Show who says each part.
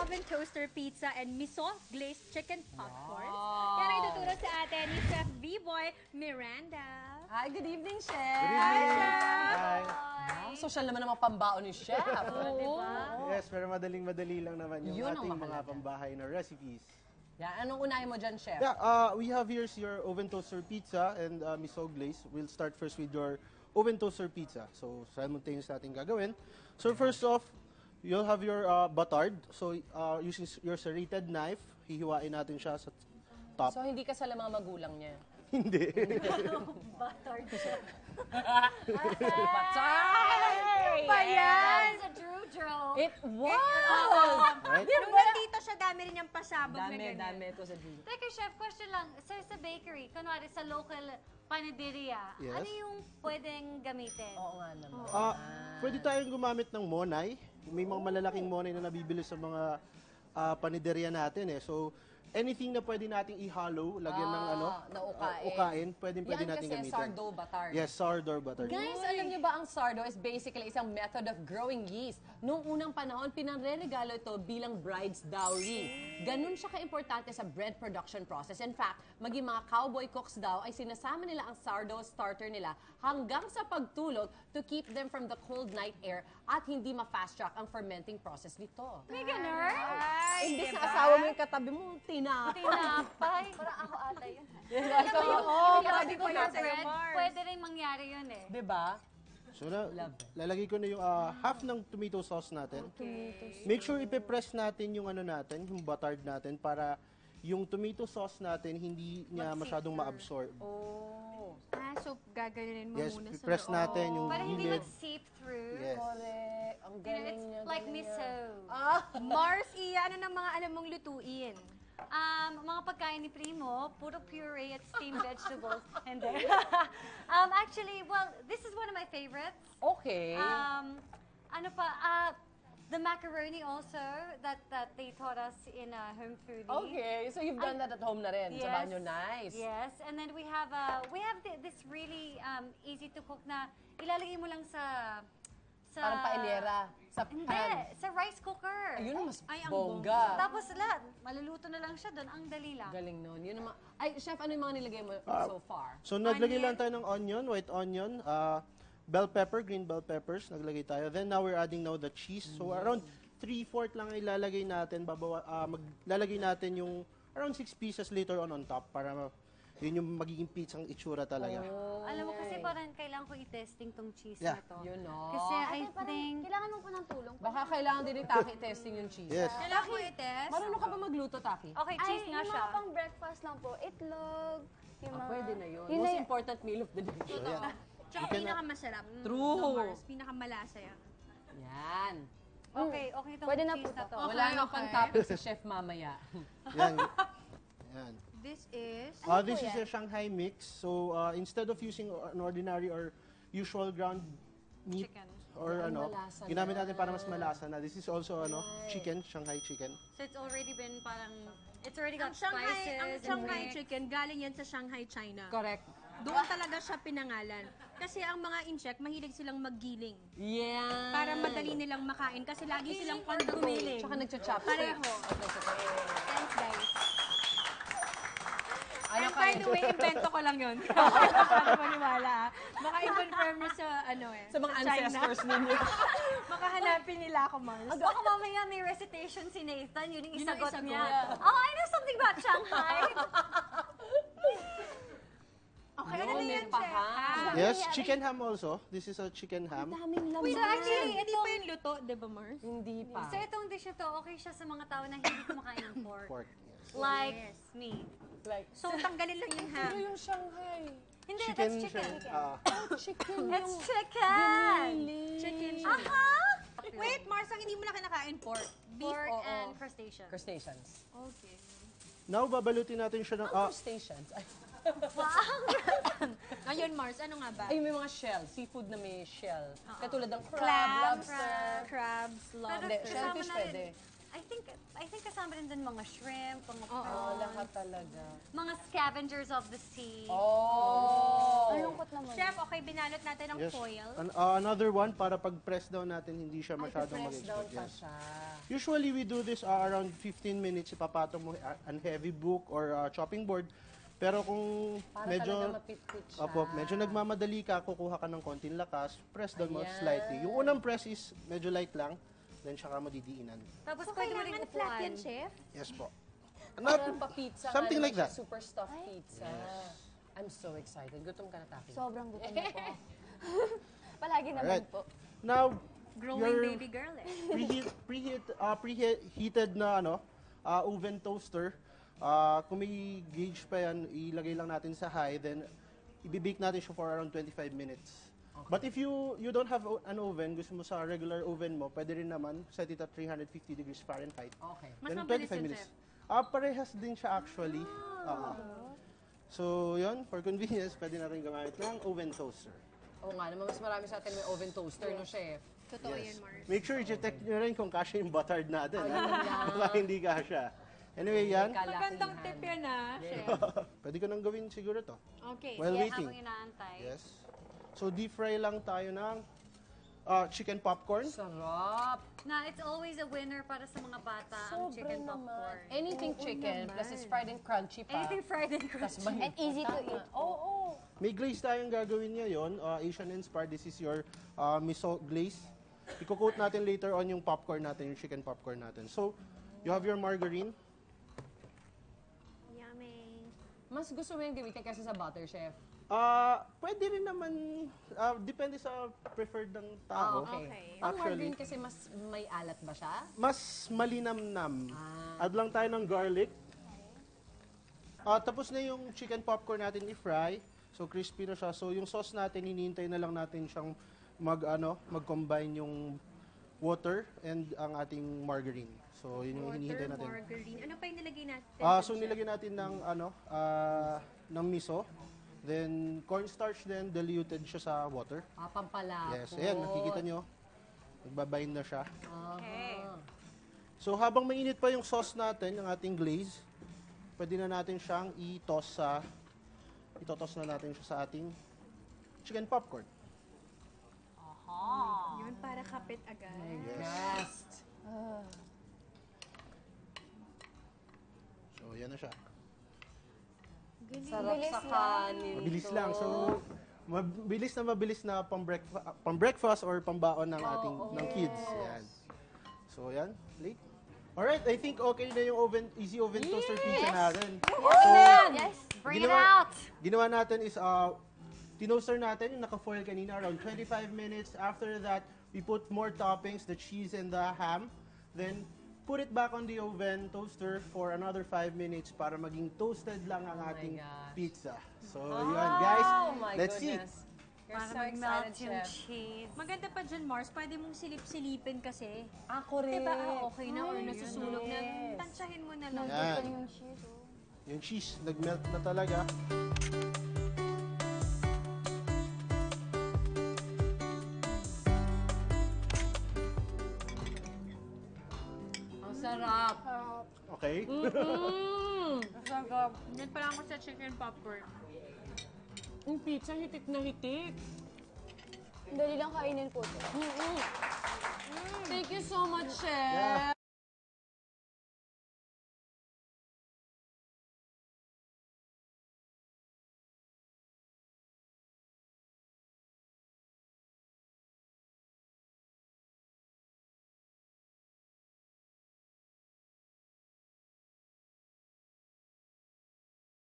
Speaker 1: oven toaster pizza and miso glazed chicken popcorn. Yan ang ituturo sa atin ni Chef B-Boy Miranda.
Speaker 2: Hi, good evening, Chef.
Speaker 3: Good evening. Hi.
Speaker 2: Social naman ang mga pambaon ni Chef.
Speaker 3: Yes, pero madaling-madali lang naman yung
Speaker 2: Yun ang
Speaker 3: ating mga
Speaker 2: mahalaga.
Speaker 3: pambahay na recipes.
Speaker 2: Yan, anong unahin mo dyan, Chef?
Speaker 3: Yeah, we have here your oven toaster pizza and miso glaze. We'll start first with your oven toaster pizza. So, simultaneous natin gagawin. So, first off, you'll have your butard. So, using your serrated knife, hihiwain natin siya sa top.
Speaker 2: So, hindi kasala mga magulang niya.
Speaker 3: Hindi.
Speaker 1: Buttered.
Speaker 2: Patay!
Speaker 1: Pa yan?
Speaker 4: It's a Drew.
Speaker 2: It was!
Speaker 3: Right?
Speaker 1: Nung nandito siya, dami rin niyang pasabog na ganyan.
Speaker 2: Dami ito sa dream.
Speaker 4: Teka, Chef, question lang. Sa bakery, kunwari sa local panaderia,
Speaker 3: Yes.
Speaker 4: ano yung pwedeng gamitin?
Speaker 2: Oo nga naman.
Speaker 3: Pwede tayong gumamit ng monay. May mga malalaking monay na nabibili sa mga paniderya natin eh. So, anything na pwede nating ihalo, lagyan ng
Speaker 2: na ukain.
Speaker 3: ukain, pwede nating
Speaker 2: Yan kasi
Speaker 3: gamitin.
Speaker 2: sourdough butter.
Speaker 3: Yes, sourdough butter.
Speaker 2: Guys, alam niyo ba ang sourdough is basically isang method of growing yeast. Noong unang panahon, pinanre-regalo ito bilang bride's dowry. Ganun siya ka-importante sa bread production process. In fact, maging mga cowboy cooks daw ay sinasama nila ang sourdough starter nila hanggang sa pagtulog to keep them from the cold night air at hindi ma-fast track ang fermenting process nito.
Speaker 4: May ganun?
Speaker 2: Imbis na asawa mo yung katabi mo,
Speaker 4: Tinapay. Parang ako ata yun.
Speaker 2: Oo,
Speaker 4: Pwede
Speaker 2: ko na sa'yo,
Speaker 4: bread, pwede rin mangyari yun eh.
Speaker 2: Diba?
Speaker 3: So, lalagay ko na yung half ng tomato sauce natin. Make sure ipe-press natin yung yung butard natin para yung tomato sauce natin hindi niya masyadong ma-absorb.
Speaker 1: So gaganunin mo
Speaker 3: Yes,
Speaker 1: muna sa
Speaker 3: press
Speaker 1: loob.
Speaker 3: natin yung
Speaker 4: Para hindi
Speaker 3: gilid.
Speaker 4: mag-seep through.
Speaker 3: Yes.
Speaker 2: Correct. Ang galing niya.
Speaker 4: It's like miso.
Speaker 1: Mars, ano ng mga alam mong lutuin?
Speaker 4: Mga pagkain ni Primo, puro puree at steamed vegetables. And then, actually, well, this is one of my favorites.
Speaker 2: Okay.
Speaker 4: Ano pa, the macaroni also that they taught us in home foodie.
Speaker 2: Okay, so you've done that at home na rin. Sa banyo, nice.
Speaker 4: Yes, and then we have this really easy to cook na ilalagay mo lang sa
Speaker 2: Parang painera. Sa pan.
Speaker 4: Hindi, sa rice cooker.
Speaker 2: Ayun, mas
Speaker 1: Ay, ang
Speaker 2: bongga.
Speaker 4: Tapos lahat, maluluto na lang siya doon. Ang dali lang.
Speaker 2: Galing nun. Yun naman. Ay, Chef, ano yung mga nilagay mo so far?
Speaker 3: So, naglagay lang tayo ng onion, white onion, bell pepper, green bell peppers, naglagay tayo. Then, now we're adding now the cheese. So, around 3/4 lang ilalagay natin. Maglalagay natin yung around 6 pieces later on top para yun yung magiging pizzang itsura talaga.
Speaker 4: Alam mo kasi parang kailangan ko i-testing tong cheese
Speaker 3: Yeah.
Speaker 4: na to.
Speaker 2: Yun, no?
Speaker 4: Kasi I
Speaker 5: Parang
Speaker 4: think...
Speaker 5: kailangan mo pa ng tulong.
Speaker 2: Baka kailangan din ni Taki testing yung cheese.
Speaker 3: Yes.
Speaker 1: Kailangan ko i-test?
Speaker 2: Marunong ka ba magluto, Taki?
Speaker 4: Okay, cheese nga
Speaker 5: yung
Speaker 4: siya.
Speaker 5: mga pang breakfast lang po, itlog, yung mga...
Speaker 2: Pwede na yun.
Speaker 5: Yun
Speaker 2: Most
Speaker 5: na-
Speaker 2: important meal of the day.
Speaker 1: Tsaka pinakamasarap.
Speaker 2: True.
Speaker 1: No, Mars, pinakamalasa yan.
Speaker 2: Yan.
Speaker 4: Okay, okay itong
Speaker 5: Pwede na
Speaker 4: cheese
Speaker 5: po
Speaker 4: na
Speaker 5: to.
Speaker 4: to.
Speaker 2: Wala nang pang-topping si Chef mamaya.
Speaker 3: Yan. Yan.
Speaker 1: This is...
Speaker 3: This is a Shanghai mix. So, instead of using an ordinary or usual ground meat,
Speaker 4: Chicken.
Speaker 3: or
Speaker 2: malasa
Speaker 3: ginamit
Speaker 2: na.
Speaker 3: natin para mas malasa na. This is also chicken, Shanghai chicken.
Speaker 4: So it's already been parang... It's already
Speaker 1: Ang
Speaker 4: got
Speaker 1: Shanghai,
Speaker 4: spices
Speaker 1: ang
Speaker 4: and
Speaker 1: Shanghai
Speaker 4: mix.
Speaker 1: chicken, galing yan sa Shanghai, China.
Speaker 2: Correct.
Speaker 1: Doon talaga siya pinangalan. Kasi ang mga incheck, mahilig silang maggiling.
Speaker 2: Yeah.
Speaker 1: Para madali nilang makain. Kasi lagi silang on the go.
Speaker 2: Tsaka nagcha-chopstick.
Speaker 1: Pareho. Thanks, guys.
Speaker 2: Ano
Speaker 1: And by the way, invento ko lang yun. Para maniwala. Baka i-confirm niyo sa,
Speaker 2: Sa mga
Speaker 1: China.
Speaker 2: ancestors ninyo.
Speaker 1: Baka hanapin nila ako, Mars.
Speaker 4: Baka mamaya may recitation si Nathan, yun yung
Speaker 1: Yun ang
Speaker 4: isagot
Speaker 1: isagot.
Speaker 4: niya. Oh, I know something about Shanghai.
Speaker 1: Okay,
Speaker 2: Yun,
Speaker 1: ano
Speaker 2: may
Speaker 1: yan, Chef?
Speaker 2: paham.
Speaker 3: Yes, chicken ham also. This is a chicken ham.
Speaker 2: Daming laman.
Speaker 1: Wait, actually, hindi pa yung luto, di ba, Mars?
Speaker 2: Hindi pa.
Speaker 4: So itong dish na to, okay siya sa mga tao na hindi kumakain ng pork.
Speaker 3: Pork. Yes.
Speaker 4: Like
Speaker 1: Yes.
Speaker 4: me.
Speaker 2: Like,
Speaker 1: So, tanggalin lang yung ham.
Speaker 2: pero yung Shanghai.
Speaker 4: Hindi,
Speaker 3: Chicken
Speaker 4: that's chicken.
Speaker 2: Chicken
Speaker 4: It's chicken!
Speaker 1: Chicken siya.
Speaker 4: Aha!
Speaker 1: Wait, Mars, ang hindi mo na kinakain pork. Beef.
Speaker 4: Pork
Speaker 2: oo.
Speaker 4: and crustacean.
Speaker 2: Crustaceans.
Speaker 1: Okay.
Speaker 3: Now, babalutin natin siya ng...
Speaker 2: Crustaceans. Ay,
Speaker 1: Ngayon, Mars, ano nga ba?
Speaker 2: ay, may mga shell. Seafood na may shell. Katulad ng crab,
Speaker 1: Clams,
Speaker 2: lobster.
Speaker 1: crabs,
Speaker 4: Pero
Speaker 1: lobster.
Speaker 2: Hindi,
Speaker 4: kasama
Speaker 2: shellfish
Speaker 4: na
Speaker 2: pwede.
Speaker 4: I think kasama rin dun mga shrimp, mga
Speaker 2: Oh,
Speaker 4: prawn,
Speaker 2: lahat talaga.
Speaker 4: mga scavengers of the sea.
Speaker 2: Oh!
Speaker 5: Ang lungkot naman.
Speaker 1: Chef, okay, binalot natin ng
Speaker 3: Yes.
Speaker 1: foil.
Speaker 3: Another one para pag press down natin hindi siya masyadong
Speaker 2: press down
Speaker 3: mag-explode.
Speaker 2: pa
Speaker 3: Yes.
Speaker 2: siya.
Speaker 3: Usually we do this around 15 minutes, ipapatong mo an heavy book or chopping board. Pero kung
Speaker 2: Para
Speaker 3: medyo
Speaker 2: talaga mapit-pit siya.
Speaker 3: Opo, medyo nagmamadali ka, kukuha ka ng konting lakas, press down mo
Speaker 2: Ayan.
Speaker 3: slightly. Yung unang press is medyo light lang, then saka mo didiinan.
Speaker 4: Tapos
Speaker 1: So,
Speaker 4: pwede mo rin
Speaker 1: kailangan flat
Speaker 4: upuan.
Speaker 1: yan, chef?
Speaker 3: Yes po.
Speaker 2: Parang pa-pizza
Speaker 3: something
Speaker 2: nga
Speaker 3: like
Speaker 2: naman
Speaker 3: that.
Speaker 2: siya, super stuffed pizza. I'm so excited. Gutom ka na, Taki.
Speaker 5: Sobrang gutom na po. Palagi naman
Speaker 3: Alright.
Speaker 5: po.
Speaker 3: Now,
Speaker 1: Growing
Speaker 3: your
Speaker 1: baby girl eh.
Speaker 3: preheated na oven toaster. Kung may gauge pa yan, ilagay lang natin sa high, then ibibake natin siya for around 25 minutes. But if you don't have an oven, gusto mo sa regular oven mo, pwede rin naman set it at 350 degrees Fahrenheit.
Speaker 2: Okay.
Speaker 1: Mas
Speaker 3: Then
Speaker 1: mabilis
Speaker 3: 25
Speaker 1: yun,
Speaker 3: minutes.
Speaker 1: chef.
Speaker 3: Parehas din siya actually. So, yun, for convenience, pwede na rin gumamit ng oven toaster.
Speaker 2: Oo nga naman, mas marami sa atin may oven toaster, no, chef?
Speaker 1: Totoo yan, Mars.
Speaker 3: Make sure i-check nyo rin kung kasya yung buttard natin. Baka hindi kasya. Anyway, yan.
Speaker 1: Magandang tip yan chef.
Speaker 3: Pwede ko nang gawin siguro to.
Speaker 1: Okay.
Speaker 3: While
Speaker 4: Yes,
Speaker 3: waiting.
Speaker 4: habang inaantay.
Speaker 3: Yes. So, deep fry lang tayo ng chicken popcorn.
Speaker 2: Sarap.
Speaker 4: Na it's always a winner para sa mga bata, ang chicken popcorn.
Speaker 2: Anything chicken, plus it's fried and crunchy pa.
Speaker 4: Anything fried and
Speaker 2: Tas
Speaker 4: crunchy.
Speaker 5: And easy to eat.
Speaker 2: Oo.
Speaker 3: May glaze tayong gagawin ngayon. Asian inspired. This is your miso glaze. Iko-coat natin later on yung popcorn natin, yung chicken popcorn natin. So, you have your margarine.
Speaker 1: Yummy.
Speaker 2: Mas gusto mo yung gamitin kasi sa butter, chef.
Speaker 3: Pwede rin naman, depende sa preferred ng tao.
Speaker 1: Okay.
Speaker 2: Ang
Speaker 3: Actually,
Speaker 2: margarine kasi mas may alat ba siya?
Speaker 3: mas malinamnam. Add lang tayo ng garlic. Tapos na yung chicken popcorn natin i-fry. So crispy na siya. So yung sauce natin, hinihintay na lang natin siyang mag-combine yung water and ang ating margarine. So yun yung hinihintay natin.
Speaker 1: Margarine. Ano pa yung nilagay natin?
Speaker 3: So nilagyan natin ng ng miso. Then cornstarch then diluted siya sa water.
Speaker 2: Pampalapot.
Speaker 3: Yes, ayan, nakikita nyo. Nagbabind na siya.
Speaker 1: Okay.
Speaker 3: So habang mainit pa yung sauce natin, yung ating glaze, pwede na natin siyang itoss na natin siya sa ating chicken popcorn.
Speaker 1: Yun, para kapit agad.
Speaker 2: Yes.
Speaker 3: So yan na siya.
Speaker 2: Sarap sa kanin.
Speaker 3: Mabilis lang. So mabilis na pang-breakfast or pambaon ng ating ng kids. Yan. So yan, late. Alright, I think okay na yung easy oven toaster pizza natin.
Speaker 5: Yes.
Speaker 4: Bring it out!
Speaker 3: Ginawa natin is, tinoaster natin yung naka-foil kanina around 25 minutes. After that, we put more toppings, the cheese and the ham. Then, put it back on the oven toaster for another 5 minutes para maging toasted lang ang ating
Speaker 2: gosh.
Speaker 3: pizza. So, yun guys,
Speaker 2: Oh my
Speaker 3: let's see.
Speaker 2: goodness. You're
Speaker 4: Para
Speaker 2: so
Speaker 4: mag-melt
Speaker 2: excited,
Speaker 4: yung
Speaker 2: chef.
Speaker 4: cheese.
Speaker 1: Maganda pa dyan, Mars. Pwede mong silip-silipin kasi.
Speaker 2: Ako rin.
Speaker 1: Diba, okay na or nasusunog na. Tansyahin mo na lang.
Speaker 3: Yan.
Speaker 5: Ito yung cheese. Oh.
Speaker 3: Yung cheese, nag-melt na talaga.
Speaker 2: Ang sarap.
Speaker 3: Okay?
Speaker 1: Yan pa lang ako sa chicken popcorn.
Speaker 2: Yung pizza, hitik na hitik.
Speaker 5: Dali lang kainin po ito.
Speaker 2: Thank you so much, chef.